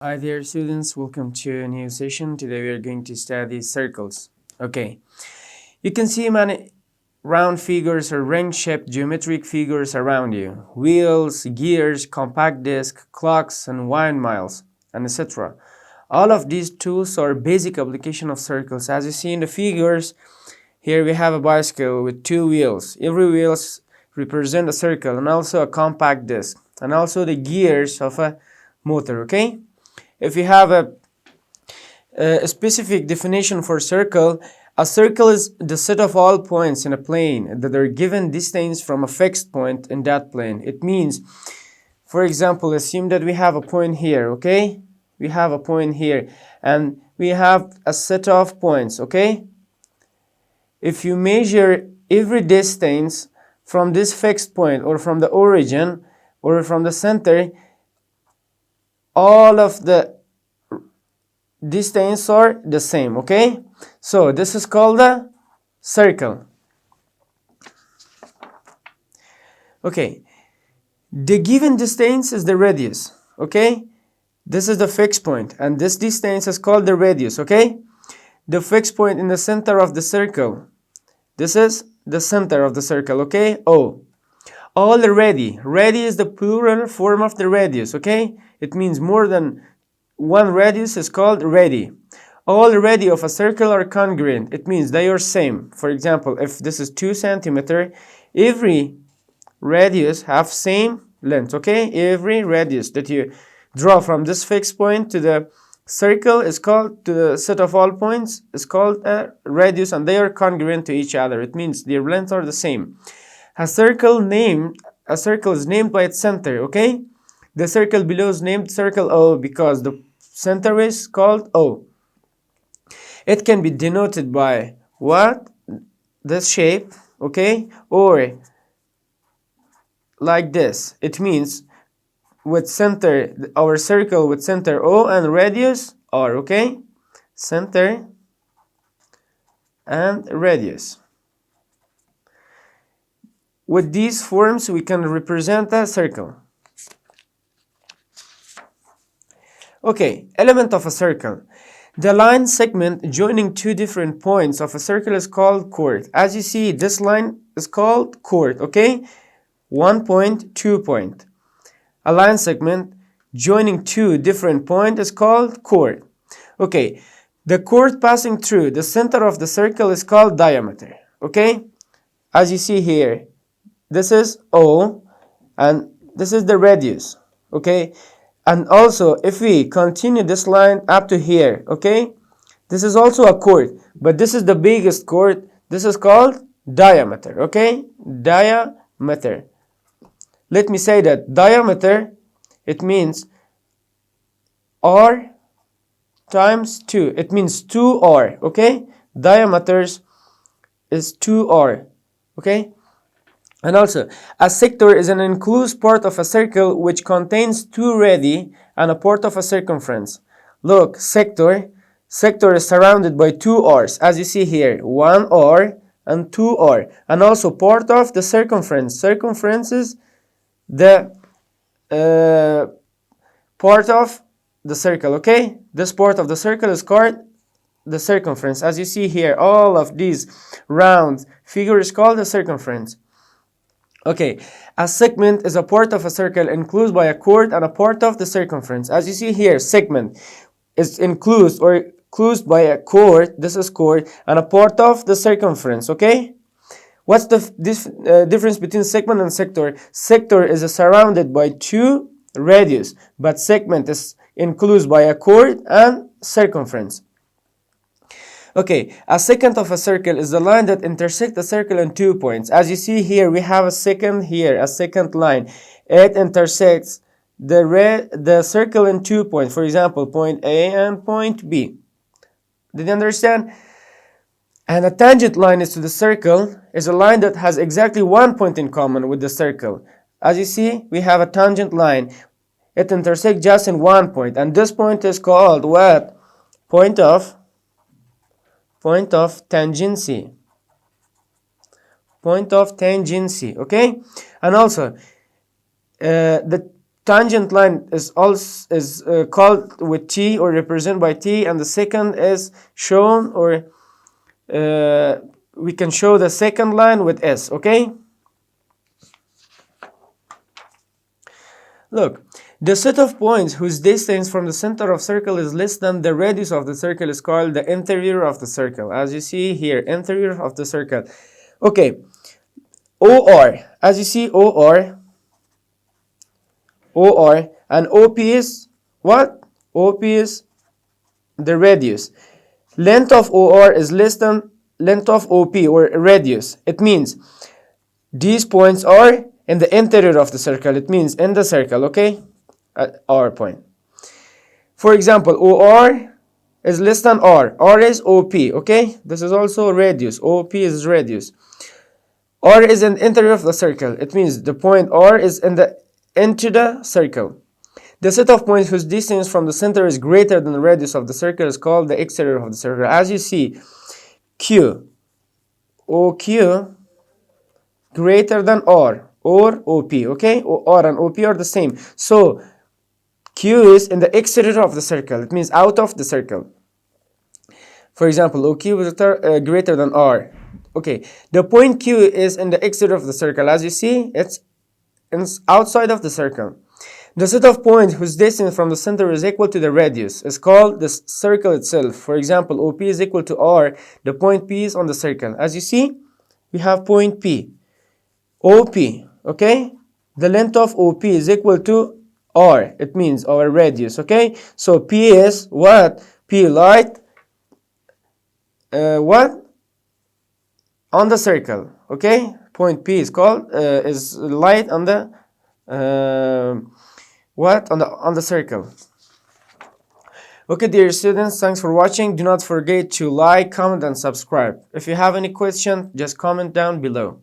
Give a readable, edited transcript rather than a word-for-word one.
Hi there students, welcome to a new session. Today we are going to study circles. Okay, you can see many round figures or ring-shaped geometric figures around you. Wheels, gears, compact disc, clocks and windmills, and etc. All of these tools are basic application of circles. As you see in the figures, here we have a bicycle with two wheels. Every wheel represents a circle and also a compact disc and also the gears of a motor, okay? If you have a specific definition for circle, a circle is the set of all points in a plane that are given distance from a fixed point in that plane. It means, for example, assume that we have a point here, okay? We have a point here and we have a set of points, okay? If you measure every distance from this fixed point or from the origin or from the center, all of the distance are the same, okay? So this is called a circle. Okay, the given distance is the radius, okay? This is the fixed point and this distance is called the radius, okay? The fixed point in the center of the circle, this is the center of the circle, okay? O. All the radii is the plural form of the radius, okay? It means more than one radius is called radii. All the radii of a circle are congruent. It means they are same. For example, if this is 2 centimeter, every radius have same length, okay? Every radius that you draw from this fixed point to the circle is called, to the set of all points, is called a radius, and they are congruent to each other. It means their lengths are the same. A circle is named by its center, okay? The circle below is named circle O because the center is called O. It can be denoted by what? This shape, okay? Or like this. It means with center, our circle with center O and radius R, okay? Center and radius. With these forms, we can represent a circle. Okay, element of a circle. The line segment joining two different points of a circle is called chord. As you see, this line is called chord, okay? 1 point, 2 point. A line segment joining two different points is called chord. Okay, the chord passing through the center of the circle is called diameter, okay? As you see here, this is O and this is the radius, okay? And also if we continue this line up to here, okay, this is also a chord, but this is the biggest chord. This is called diameter, okay? Diameter. Let me say that diameter, it means R times 2. It means 2R, okay? Diameters is 2R, okay? And also, a sector is an enclosed part of a circle which contains two radii and a part of a circumference. Look, sector is surrounded by two R's, as you see here, 1R and 2R. And also part of the circumference. Circumference is the part of the circle, okay? This part of the circle is called the circumference. As you see here, all of these round figures is called the circumference. Okay, a segment is a part of a circle enclosed by a chord and a part of the circumference. As you see here, segment is enclosed or closed by a chord, this is chord, and a part of the circumference, okay? What's the difference between segment and sector? Sector is surrounded by two radius, but segment is enclosed by a chord and circumference. Okay, a secant of a circle is the line that intersects the circle in 2 points. As you see here, we have a secant here, a secant line. It intersects the circle in 2 points. For example, point A and point B. Did you understand? And a tangent line is to the circle is a line that has exactly 1 point in common with the circle. As you see, we have a tangent line. It intersects just in 1 point. And this point is called what? Point of tangency. Point of tangency, okay? And also, the tangent line is also called with T or represented by T, and the second is shown, or we can show the second line with S. Okay. Look, the set of points whose distance from the center of circle is less than the radius of the circle is called the interior of the circle. As you see here, interior of the circle. Okay, OR. As you see, OR, and OP is what? OP is the radius. Length of OR is less than length of OP, or radius. It means these points are in the interior of the circle. It means in the circle, okay? At R point. For example, OR is less than R. R is OP, okay? This is also radius. OP is radius. R is in the interior of the circle. It means the point R is into the circle. The set of points whose distance from the center is greater than the radius of the circle is called the exterior of the circle. As you see, Q, OQ greater than R, or OP, okay? R and OP are the same. So Q is in the exterior of the circle. It means out of the circle. For example, OQ is greater than R. Okay, the point Q is in the exterior of the circle. As you see, it's outside of the circle. The set of points whose distance from the center is equal to the radius is called the circle itself. For example, OP is equal to R. The point P is on the circle. As you see, we have point P. OP, okay? The length of OP is equal to R. It means our radius, okay? So P is what? P light, what? On the circle, okay? Point P is called, is light on the, what? On the circle. Okay, dear students, thanks for watching. Do not forget to like, comment, and subscribe. If you have any question, just comment down below.